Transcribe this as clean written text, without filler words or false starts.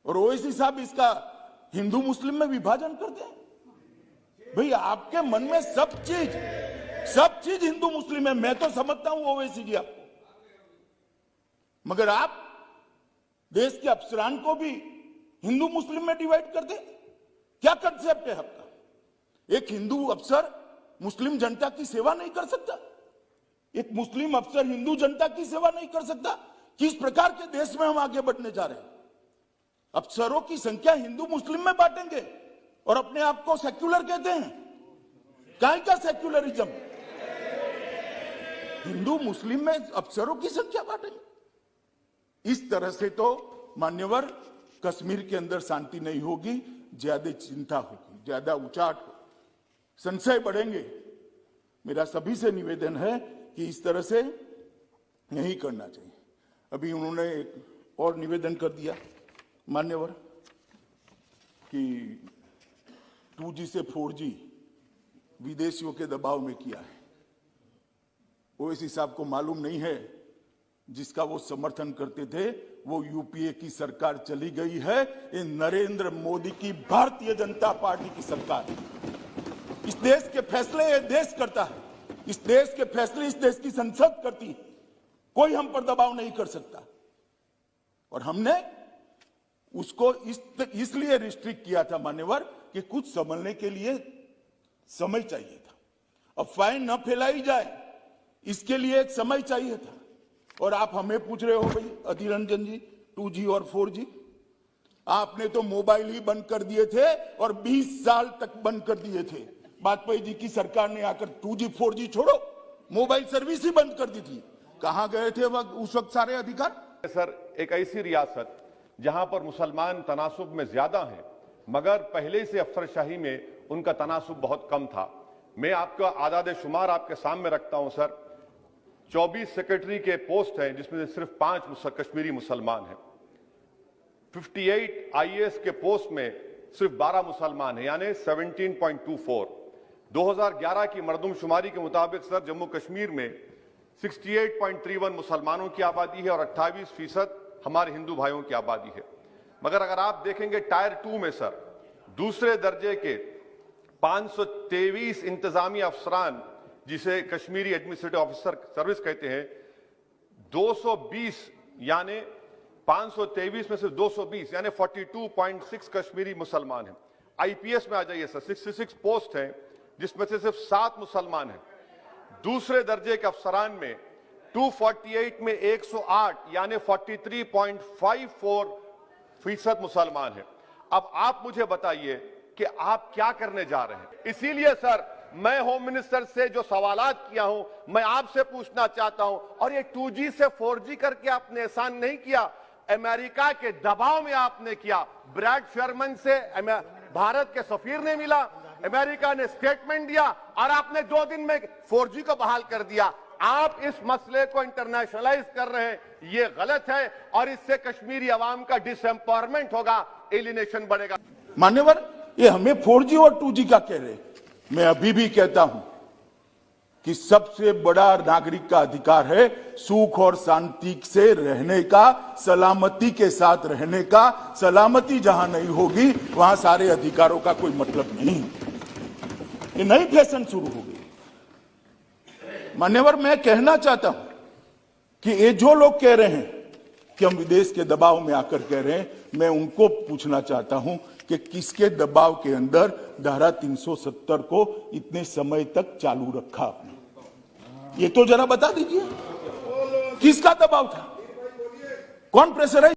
और ओवैसी साहब इसका हिंदू मुस्लिम में विभाजन करते हैं। भाई आपके मन में सब चीज हिंदू मुस्लिम है, मैं तो समझता हूं ओवैसी जी आपको, मगर आप देश के अफसरान को भी हिंदू मुस्लिम में डिवाइड कर दे। क्या कंसेप्ट है आपका? एक हिंदू अफसर मुस्लिम जनता की सेवा नहीं कर सकता, एक मुस्लिम अफसर हिंदू जनता की सेवा नहीं कर सकता। किस प्रकार के देश में हम आगे बढ़ने जा रहे हैं? अफसरों की संख्या हिंदू मुस्लिम में बांटेंगे और अपने आप को सेक्युलर कहते हैं। काय का सेक्युलरिज्म? हिंदू मुस्लिम में अफसरों की संख्या बांटेंगे। इस तरह से तो मान्यवर कश्मीर के अंदर शांति नहीं होगी, ज्यादा चिंता होगी, ज्यादा उचाट होगी, संशय बढ़ेंगे। मेरा सभी से निवेदन है कि इस तरह से नहीं करना चाहिए। अभी उन्होंने एक और निवेदन कर दिया मान्यवर कि 2G से 4G विदेशियों के दबाव में किया है। ओवैसी साहब को मालूम नहीं है जिसका वो समर्थन करते थे वो यूपीए की सरकार चली गई है। ये नरेंद्र मोदी की भारतीय जनता पार्टी की सरकार है। इस देश के फैसले ये देश करता है, इस देश के फैसले इस देश की संसद करती है। कोई हम पर दबाव नहीं कर सकता। और हमने उसको इसलिए रिस्ट्रिक्ट किया था मान्यवर कि कुछ संभलने के लिए समय चाहिए था। अब फाइन न फैलाई जाए इसके लिए एक समय चाहिए था। और आप हमें पूछ रहे हो भाई अधीर रंजन जी 2G और 4G, आपने तो मोबाइल ही बंद कर दिए थे और 20 साल तक बंद कर दिए थे। वाजपेयी जी की सरकार ने आकर 2G 4G छोड़ो, मोबाइल सर्विस ही बंद कर दी थी। कहां गए थे उस वक्त सारे अधिकार? सर, एक ऐसी रियासत जहां पर मुसलमान तनासुब में ज्यादा हैं, मगर पहले से अफसरशाही में उनका तनासुब बहुत कम था। मैं आपका आदाद शुमार आपके सामने रखता हूं सर। 24 सेक्रेटरी के पोस्ट हैं जिसमें से सिर्फ 5 कश्मीरी मुसलमान हैं। 58 IAS के पोस्ट में सिर्फ 12 मुसलमान हैं, यानी 17.24। 2011 की मरदमशुमारी के मुताबिक सर जम्मू कश्मीर में 68.31 मुसलमानों की आबादी है और 28% हमारे हिंदू भाइयों की आबादी है। मगर अगर आप देखेंगे टायर 2 में सर दूसरे दर्जे के 523 इंतजामी अफसरान, जिसे कश्मीरी एडमिनिस्ट्रेटिव ऑफिसर सर्विस कहते हैं, 220 यानी 523 में से 220 यानी 42.6 कश्मीरी मुसलमान हैं। IPS में आ जाइए सर, 66 पोस्ट हैं जिसमें से सिर्फ 7 मुसलमान हैं। दूसरे दर्जे के अफसरान में 248 में 108 यानी 43.54% मुसलमान हैं। अब आप मुझे बताइए कि आप क्या करने जा रहे हैं। इसीलिए सर मैं होम मिनिस्टर से जो सवालात किया हूं, मैं आपसे पूछना चाहता हूं। और ये 2G से 4G करके आपने एहसान नहीं किया, अमेरिका के दबाव में आपने किया। ब्रैड शेरमन से भारत के सफीर ने मिला, अमेरिका ने स्टेटमेंट दिया और आपने 2 दिन में 4G को बहाल कर दिया। आप इस मसले को इंटरनेशनलाइज कर रहे हैं, ये गलत है और इससे कश्मीरी अवाम का डिसएम्पावरमेंट होगा, एलिनेशन बढ़ेगा। मान्यवर ये हमें 4G और 2G का कह रहे, मैं अभी भी कहता हूं कि सबसे बड़ा नागरिक का अधिकार है सुख और शांति से रहने का, सलामती के साथ रहने का। सलामती जहां नहीं होगी वहां सारे अधिकारों का कोई मतलब नहीं। ये नई फैशन शुरू हो गई। मान्यवर मैं कहना चाहता हूं कि ये जो लोग कह रहे हैं कि हम विदेश के दबाव में आकर कह रहे हैं, मैं उनको पूछना चाहता हूं कि किसके दबाव के अंदर धारा 370 को इतने समय तक चालू रखा आपने? ये तो जरा बता दीजिए, किसका दबाव था? कौन प्रेशराइज